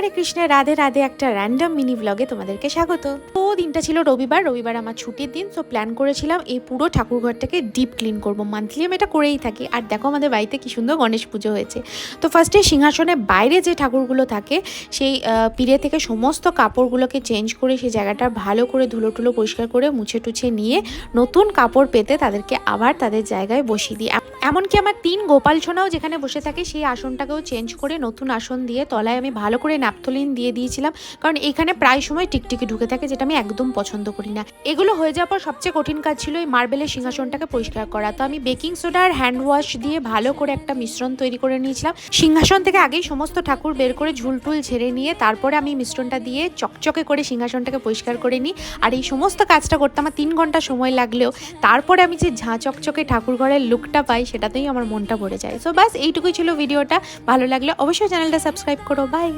হরে কৃষ্ণ, রাধে রাধে। একটা random mini ব্লগে তোমাদেরকে স্বাগত। তো দিনটা ছিল রবিবার, আমার ছুটির দিন। তো প্ল্যান করেছিলাম এই পুরো ঠাকুরঘরটাকে ডিপ ক্লিন করবো। মান্থলি আমি এটা করেই থাকি। আর দেখো আমাদের বাড়িতে কি সুন্দর গণেশ পুজো হয়েছে। তো ফার্স্টে সিংহাসনের বাইরে যে ঠাকুরগুলো থাকে সেই পিড়ে থেকে সমস্ত কাপড়গুলোকে চেঞ্জ করে সেই জায়গাটা ভালো করে ধুলো টুলো পরিষ্কার করে মুছে টুছে নিয়ে নতুন কাপড় পেতে তাদেরকে আবার তাদের জায়গায় বসিয়ে দিই। এমনকি আমার 3 গোপাল সোনাও যেখানে বসে থাকে সেই আসনটাকেও চেঞ্জ করে নতুন আসন দিয়ে তলায় আমি ভালো করে ন্যাপথলিন দিয়ে দিয়েছিলাম, কারণ এখানে প্রায় সময় টিকটিকি ঢুকে থাকে, যেটা আমি একদম পছন্দ করি না। এগুলো হয়ে যাওয়ার পর সবচেয়ে কঠিন কাজ ছিল এই মার্বেলের সিংহাসনটাকে পরিষ্কার করা। তো আমি বেকিং সোডা আর হ্যান্ড ওয়াশ দিয়ে ভালো করে একটা মিশ্রণ তৈরি করে নিয়েছিলাম। সিংহাসন থেকে আগেই সমস্ত ঠাকুর বের করে ঝুলটুল ঝেড়ে নিয়ে তারপরে আমি মিশ্রণটা দিয়ে চকচকে করে সিংহাসনটাকে পরিষ্কার করে নিই। আর এই সমস্ত কাজটা করতে আমার 3 ঘন্টা সময় লাগলেও তারপরে আমি যে ঝাঁ চকচকে ঠাকুর ঘরের লুকটা পাই সেটাতেই আমার মনটা ভরে যায়। সো বাস এইটুকুই ছিল ভিডিওটা। ভালো লাগলে অবশ্যই চ্যানেলটা সাবস্ক্রাইব করো। বাই।